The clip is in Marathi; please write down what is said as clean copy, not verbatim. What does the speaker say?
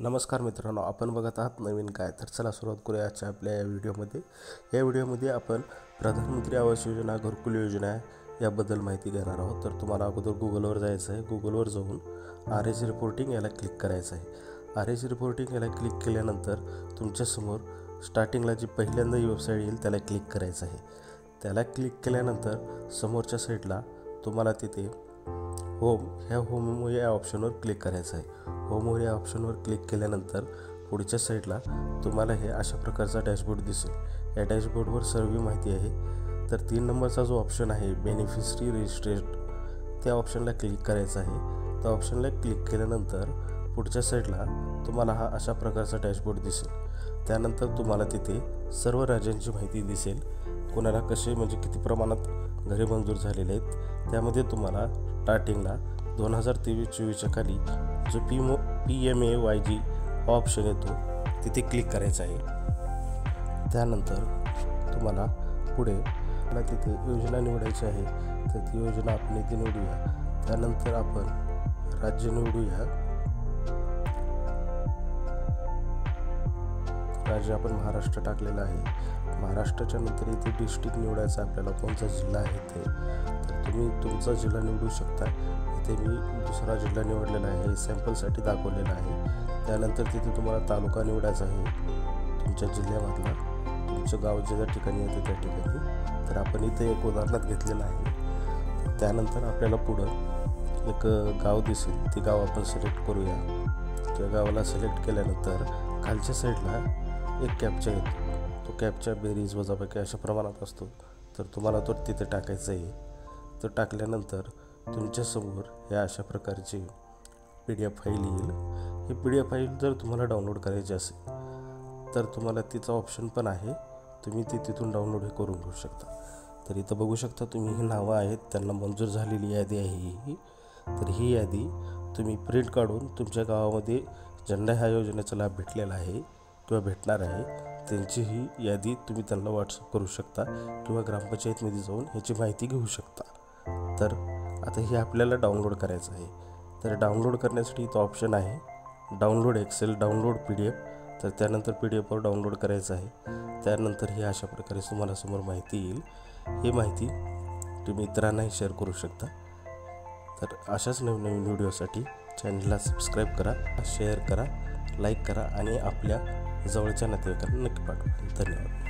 नमस्कार मित्रांनो, आपण बघत आहात नवीन काय. तर चला सुरुवात करूया आजच्या आपल्या या व्हिडिओमध्ये आपण प्रधानमंत्री आवास योजना, घरकुल योजना याबद्दल माहिती घेणार आहोत. तर तुम्हाला अगोदर गुगलवर जायचं आहे. गुगलवर जाऊन RS रिपोर्टिंग याला क्लिक करायचं आहे. RS रिपोर्टिंग याला क्लिक केल्यानंतर तुमच्यासमोर स्टार्टिंगला जी पहिल्यांदा वेबसाईट येईल त्याला क्लिक करायचं आहे. त्याला क्लिक केल्यानंतर समोरच्या साईडला तुम्हाला तिथे होम या ऑप्शनवर क्लिक करायचं आहे. होम या ऑप्शनवर क्लिक केल्यानंतर पुढच्या साईडला तुम्हाला हे अशा प्रकारचा डॅशबोर्ड दिसेल. या डॅशबोर्डवर सर्व माहिती आहे. तर 3 नंबरचा जो ऑप्शन आहे बेनिफिशरी रजिस्ट्रेट, त्या ऑप्शनला क्लिक करायचं आहे. त्या ऑप्शनला क्लिक केल्यानंतर पुढच्या साईडला तुम्हाला हा अशा प्रकारचा डॅशबोर्ड दिसेल. त्यानंतर तुम्हाला तिथे सर्व राज्यांची माहिती दिसेल, कोणाला कसे म्हणजे किती प्रमाणात घरे मंजूर झालेले आहेत. त्यामध्ये तुम्हाला स्टार्टिंगला 2023-24च्या खाली जो PMAYG हा ऑप्शन येतो तिथे क्लिक करायचा आहे. त्यानंतर तुम्हाला पुढे तिथे योजना निवडायची आहे. तर ती योजना आपण इथे निवडूया. त्यानंतर आपण राज्य निवडूया. राज्य आपण महाराष्ट्र टाकलेलं आहे. महाराष्ट्राच्या नंतर इथे डिस्ट्रिक्ट निवडायचं आपल्याला, कोणता जिल्हा आहे ते. तर तुम्ही तुमचा जिल्हा निवडू शकता. इथे मी दुसरा जिल्हा निवडलेला आहे, सॅम्पलसाठी दाखवलेला आहे. त्यानंतर तिथे तुम्हाला तालुका निवडायचा आहे तुमच्या जिल्ह्यामधला, तुमचं गाव ज्या ठिकाणी येतं त्या ठिकाणी. तर आपण इथे एक उदाहरणात घेतलेलं आहे. त्यानंतर आपल्याला पुढं एक गाव दिसेल, ते गाव आपण सिलेक्ट करूया. त्या गावाला सिलेक्ट केल्यानंतर खालच्या साईडला एक कॅप्चा येतो. तो कॅप्चा बेरीज वजाबाकी अशा प्रमाणात असतो. तर तुम्हाला तो तिथे टाकायचा आहे. तो टाकल्यानंतर तुमच्यासमोर या अशा प्रकारची PDF फाईल येईल. ही PDF फाईल जर तुम्हाला डाउनलोड करायची असेल तर तुम्हाला तिचा ऑप्शन पण आहे, तुम्ही ती तिथून डाउनलोड करून घेऊ शकता. तर इथं बघू शकता तुम्ही ही नावं आहेत, त्यांना मंजूर झालेली यादी आहे ही. तर ही यादी तुम्ही प्रिंट काढून तुमच्या गावामध्ये ज्यांना ह्या योजनेचा लाभ भेटलेला आहे किंवा भेटणार आहे त्यांची ही यादी तुम्ही त्यांना व्हॉट्सअप करू शकता किंवा ग्रामपंचायतमध्ये जाऊन ह्याची माहिती घेऊ शकता. तर आता हे आपल्याला डाउनलोड करायचं आहे. तर डाउनलोड करण्यासाठी इथं ऑप्शन आहे डाउनलोड एक्सेल, डाउनलोड PDF. तर त्यानंतर PDFवर डाउनलोड करायचं आहे. त्यानंतर ही अशा प्रकारे तुम्हाला समोर माहिती येईल. ही माहिती तुम्ही इतरांनाही शेअर करू शकता. तर अशाच नवीन व्हिडिओसाठी चॅनलला सबस्क्राईब करा, शेअर करा, लाईक करा आणि आपल्या जवळच्या नातेवाईकांना नक्की पाठवा. धन्यवाद.